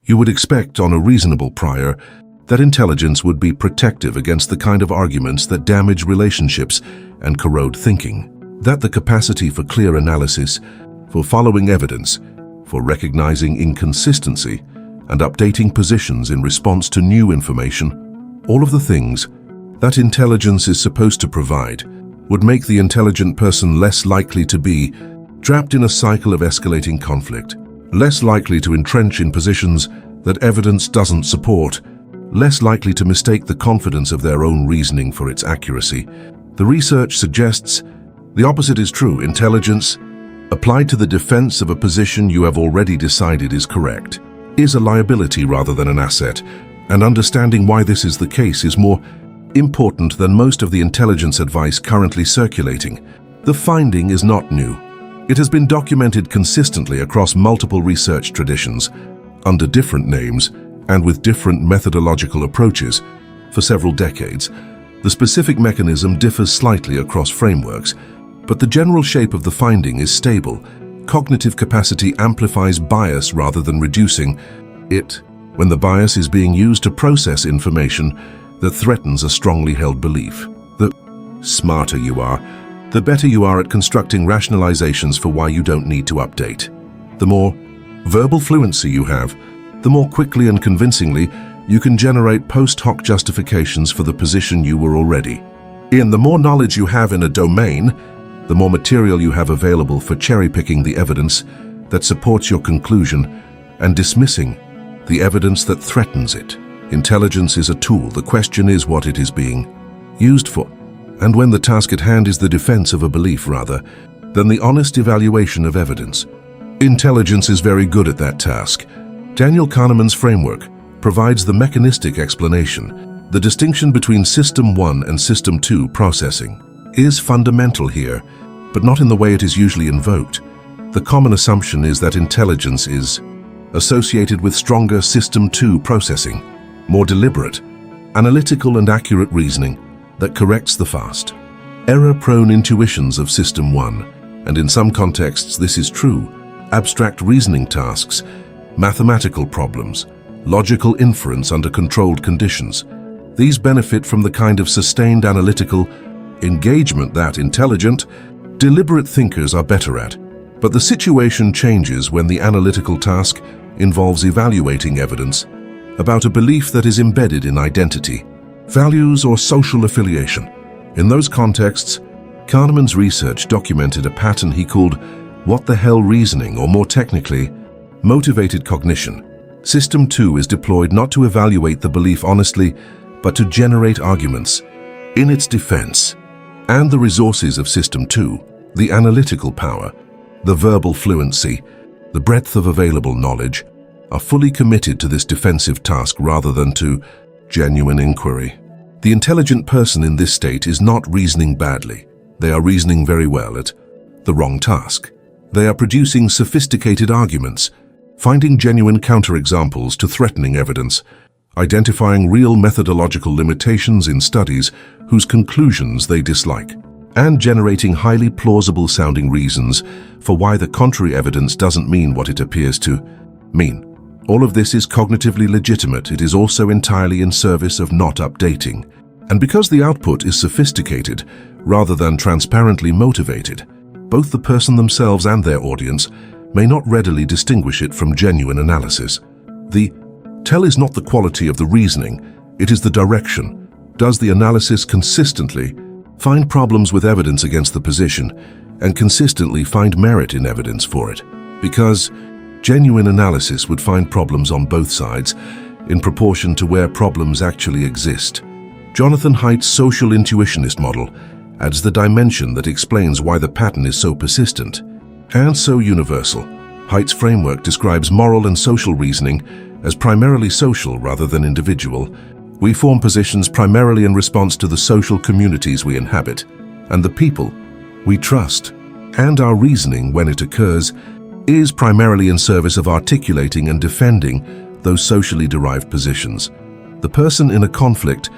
You would expect on a reasonable prior that intelligence would be protective against the kind of arguments that damage relationships and corrode thinking, that the capacity for clear analysis, for following evidence, for recognizing inconsistency, and updating positions in response to new information, all of the things that intelligence is supposed to provide, would make the intelligent person less likely to be trapped in a cycle of escalating conflict, less likely to entrench in positions that evidence doesn't support, less likely to mistake the confidence of their own reasoning for its accuracy. The research suggests the opposite is true. Intelligence, applied to the defense of a position you have already decided is correct, is a liability rather than an asset, and understanding why this is the case is more important than most of the intelligence advice currently circulating. The finding is not new. It has been documented consistently across multiple research traditions, under different names and with different methodological approaches, for several decades. The specific mechanism differs slightly across frameworks, but the general shape of the finding is stable. Cognitive capacity amplifies bias rather than reducing it when the bias is being used to process information that threatens a strongly held belief. The smarter you are, the better you are at constructing rationalizations for why you don't need to update. The more verbal fluency you have, the more quickly and convincingly you can generate post-hoc justifications for the position you were already in. The more knowledge you have in a domain, the more material you have available for cherry-picking the evidence that supports your conclusion and dismissing the evidence that threatens it. Intelligence is a tool. The question is what it is being used for, and when the task at hand is the defense of a belief rather than the honest evaluation of evidence. Intelligence is very good at that task. Daniel Kahneman's framework provides the mechanistic explanation. The distinction between System 1 and System 2 processing is fundamental here, but not in the way it is usually invoked. The common assumption is that intelligence is associated with stronger System 2 processing, more deliberate, analytical and accurate reasoning that corrects the fast, error-prone intuitions of System 1, and in some contexts this is true. Abstract reasoning tasks, mathematical problems, logical inference under controlled conditions. These benefit from the kind of sustained analytical engagement that intelligent, deliberate thinkers are better at. But the situation changes when the analytical task involves evaluating evidence about a belief that is embedded in identity, values, or social affiliation. In those contexts, Kahneman's research documented a pattern he called what the hell reasoning, or more technically, motivated cognition. System 2 is deployed not to evaluate the belief honestly, but to generate arguments in its defense. And the resources of System 2, the analytical power, the verbal fluency, the breadth of available knowledge, are fully committed to this defensive task rather than to genuine inquiry. The intelligent person in this state is not reasoning badly. They are reasoning very well at the wrong task. They are producing sophisticated arguments, finding genuine counterexamples to threatening evidence, identifying real methodological limitations in studies whose conclusions they dislike, and generating highly plausible-sounding reasons for why the contrary evidence doesn't mean what it appears to mean. All of this is cognitively legitimate. It is also entirely in service of not updating. And because the output is sophisticated rather than transparently motivated, both the person themselves and their audience may not readily distinguish it from genuine analysis. The tell is not the quality of the reasoning, it is the direction. Does the analysis consistently find problems with evidence against the position and consistently find merit in evidence for it? Because genuine analysis would find problems on both sides in proportion to where problems actually exist. Jonathan Haidt's social intuitionist model adds the dimension that explains why the pattern is so persistent and so universal. Haidt's framework describes moral and social reasoning as primarily social rather than individual. We form positions primarily in response to the social communities we inhabit and the people we trust, and our reasoning, when it occurs, is primarily in service of articulating and defending those socially derived positions. The person in a conflict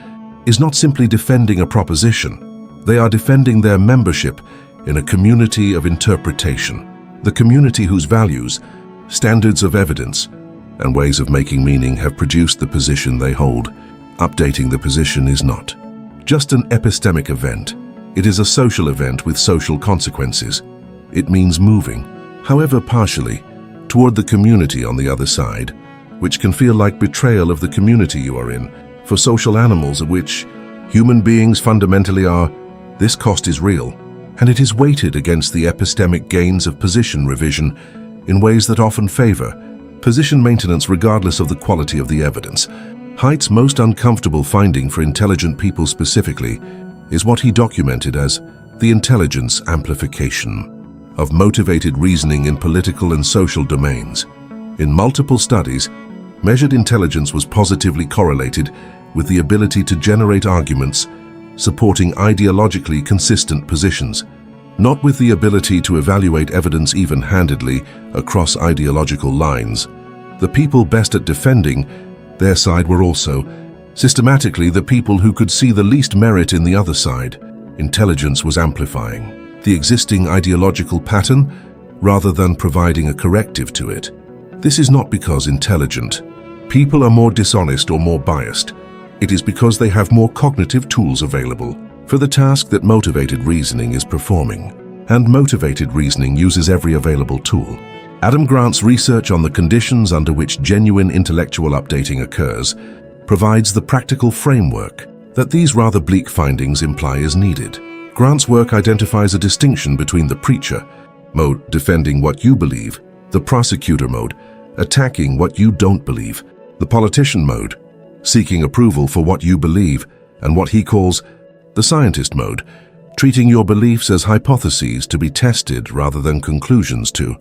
is not simply defending a proposition. They are defending their membership in a community of interpretation, the community whose values, standards of evidence, and ways of making meaning have produced the position they hold. Updating the position is not just an epistemic event. It is a social event with social consequences. It means moving, however partially, toward the community on the other side, which can feel like betrayal of the community you are in. For social animals, of which human beings fundamentally are, this cost is real, and it is weighted against the epistemic gains of position revision in ways that often favor position maintenance regardless of the quality of the evidence. Haidt's most uncomfortable finding for intelligent people specifically is what he documented as the intelligence amplification of motivated reasoning in political and social domains. In multiple studies, measured intelligence was positively correlated with the ability to generate arguments supporting ideologically consistent positions, not with the ability to evaluate evidence even-handedly across ideological lines. The people best at defending their side were also, systematically, the people who could see the least merit in the other side. Intelligence was amplifying the existing ideological pattern rather than providing a corrective to it. This is not because intelligent people are more dishonest or more biased. It is because they have more cognitive tools available for the task that motivated reasoning is performing. And motivated reasoning uses every available tool. Adam Grant's research on the conditions under which genuine intellectual updating occurs provides the practical framework that these rather bleak findings imply is needed. Grant's work identifies a distinction between the preacher mode, defending what you believe, the prosecutor mode, attacking what you don't believe, the politician mode, seeking approval for what you believe, and what he calls the scientist mode, treating your beliefs as hypotheses to be tested rather than conclusions to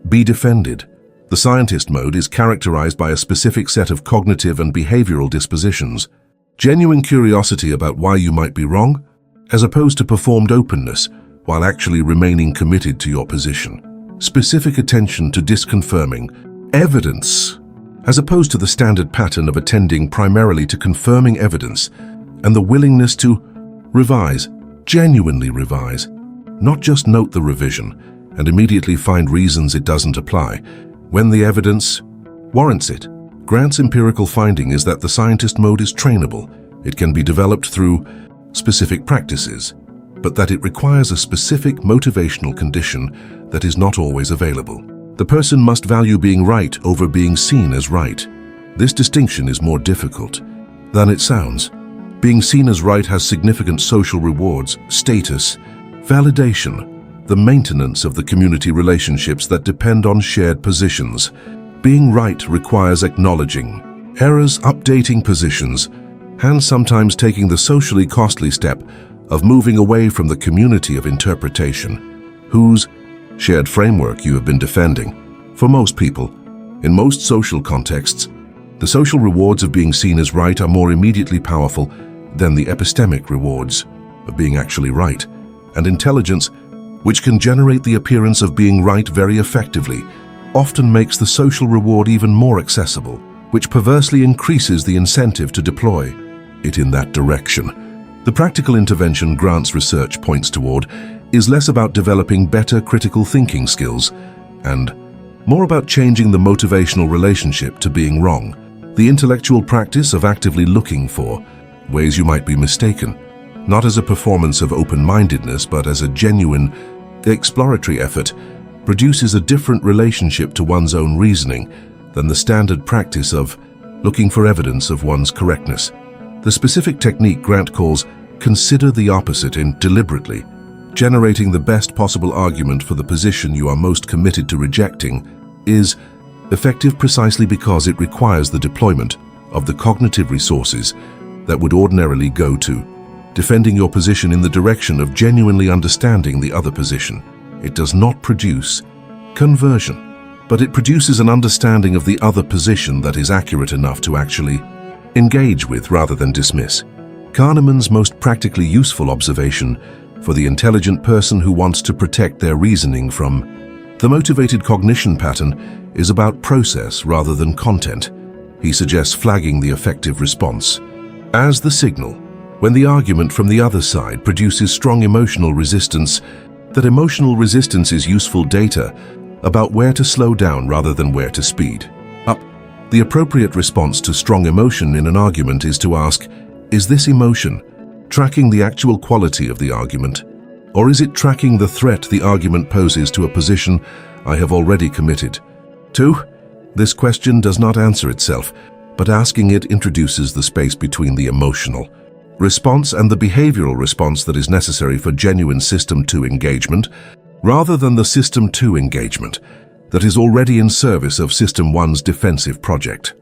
be defended. The scientist mode is characterized by a specific set of cognitive and behavioral dispositions, genuine curiosity about why you might be wrong, as opposed to performed openness while actually remaining committed to your position. Specific attention to disconfirming evidence, as opposed to the standard pattern of attending primarily to confirming evidence, and the willingness to revise, genuinely revise, not just note the revision and immediately find reasons it doesn't apply when the evidence warrants it. Grant's empirical finding is that the scientist mode is trainable. It can be developed through specific practices, but that it requires a specific motivational condition that is not always available. The person must value being right over being seen as right. This distinction is more difficult than it sounds. Being seen as right has significant social rewards, status, validation, the maintenance of the community relationships that depend on shared positions. Being right requires acknowledging errors, updating positions, and sometimes taking the socially costly step of moving away from the community of interpretation, whose shared framework you have been defending. For most people, in most social contexts, the social rewards of being seen as right are more immediately powerful than the epistemic rewards of being actually right. And intelligence, which can generate the appearance of being right very effectively, often makes the social reward even more accessible, which perversely increases the incentive to deploy it in that direction. The practical intervention Grant's research points toward is less about developing better critical thinking skills and more about changing the motivational relationship to being wrong, the intellectual practice of actively looking for ways you might be mistaken, not as a performance of open-mindedness but as a genuine, exploratory effort, produces a different relationship to one's own reasoning than the standard practice of looking for evidence of one's correctness. The specific technique Grant calls consider the opposite in deliberately, generating the best possible argument for the position you are most committed to rejecting, is effective precisely because it requires the deployment of the cognitive resources that would ordinarily go to defending your position in the direction of genuinely understanding the other position. It does not produce conversion, but it produces an understanding of the other position that is accurate enough to actually engage with rather than dismiss. Kahneman's most practically useful observation for the intelligent person who wants to protect their reasoning from the motivated cognition pattern is about process rather than content. He suggests flagging the effective response as the signal when the argument from the other side produces strong emotional resistance. That emotional resistance is useful data about where to slow down rather than where to speed up. The appropriate response to strong emotion in an argument is to ask, is this emotion tracking the actual quality of the argument, or is it tracking the threat the argument poses to a position I have already committed to? This question does not answer itself, but asking it introduces the space between the emotional response and the behavioral response that is necessary for genuine System 2 engagement, rather than the System 2 engagement that is already in service of System 1's defensive project.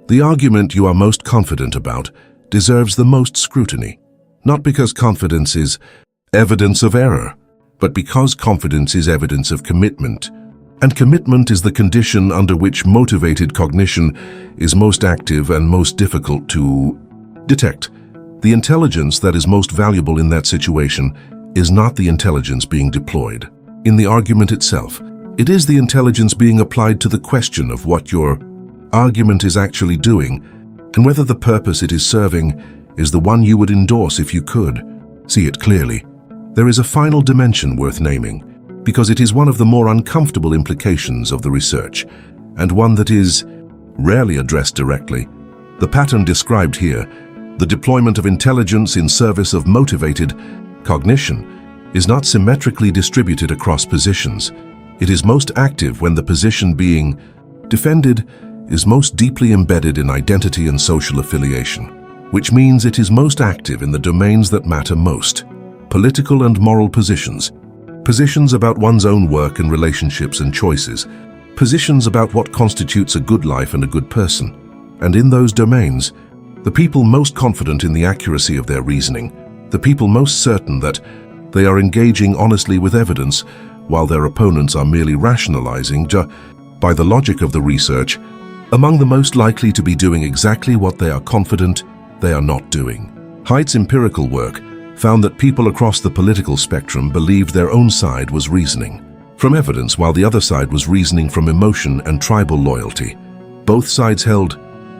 The argument you are most confident about deserves the most scrutiny, not because confidence is evidence of error, but because confidence is evidence of commitment, and commitment is the condition under which motivated cognition is most active and most difficult to detect. The intelligence that is most valuable in that situation is not the intelligence being deployed in the argument itself. It is the intelligence being applied to the question of what your argument is actually doing and whether the purpose it is serving is the one you would endorse if you could see it clearly. There is a final dimension worth naming, because it is one of the more uncomfortable implications of the research, and one that is rarely addressed directly. The pattern described here, the deployment of intelligence in service of motivated cognition, is not symmetrically distributed across positions. It is most active when the position being defended is most deeply embedded in identity and social affiliation, which means it is most active in the domains that matter most: political and moral positions, positions about one's own work and relationships and choices, positions about what constitutes a good life and a good person. And in those domains, the people most confident in the accuracy of their reasoning, the people most certain that they are engaging honestly with evidence, while their opponents are merely rationalizing by the logic of the research, among the most likely to be doing exactly what they are confident they are not doing. Haidt's empirical work found that people across the political spectrum believed their own side was reasoning from evidence while the other side was reasoning from emotion and tribal loyalty. Both sides held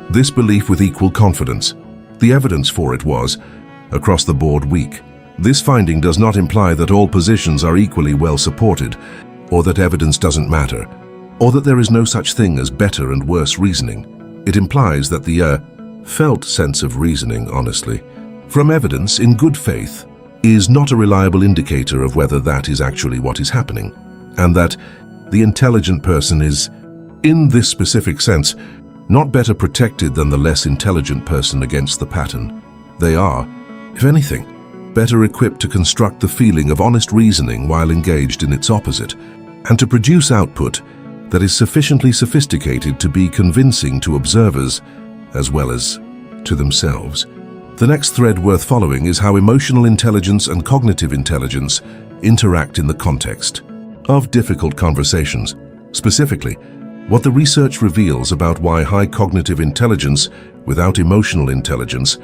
this belief with equal confidence. The evidence for it was, across the board, weak. This finding does not imply that all positions are equally well supported, or that evidence doesn't matter, or that there is no such thing as better and worse reasoning. It implies that the felt sense of reasoning, honestly, from evidence in good faith, is not a reliable indicator of whether that is actually what is happening, and that the intelligent person is, in this specific sense, not better protected than the less intelligent person against the pattern. They are, if anything, better equipped to construct the feeling of honest reasoning while engaged in its opposite, and to produce output that is sufficiently sophisticated to be convincing to observers as well as to themselves. The next thread worth following is how emotional intelligence and cognitive intelligence interact in the context of difficult conversations. Specifically, what the research reveals about why high cognitive intelligence without emotional intelligence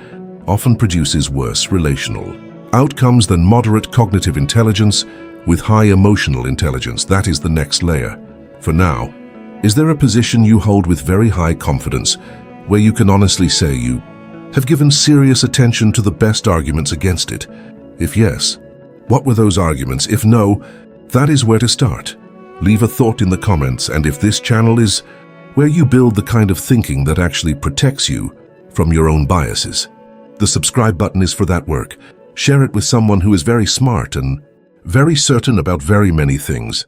often produces worse relational outcomes than moderate cognitive intelligence with high emotional intelligence. That is the next layer. For now, is there a position you hold with very high confidence where you can honestly say you have given serious attention to the best arguments against it? If yes, what were those arguments? If no, that is where to start. Leave a thought in the comments, and if this channel is where you build the kind of thinking that actually protects you from your own biases, the subscribe button is for that work. Share it with someone who is very smart and very certain about very many things.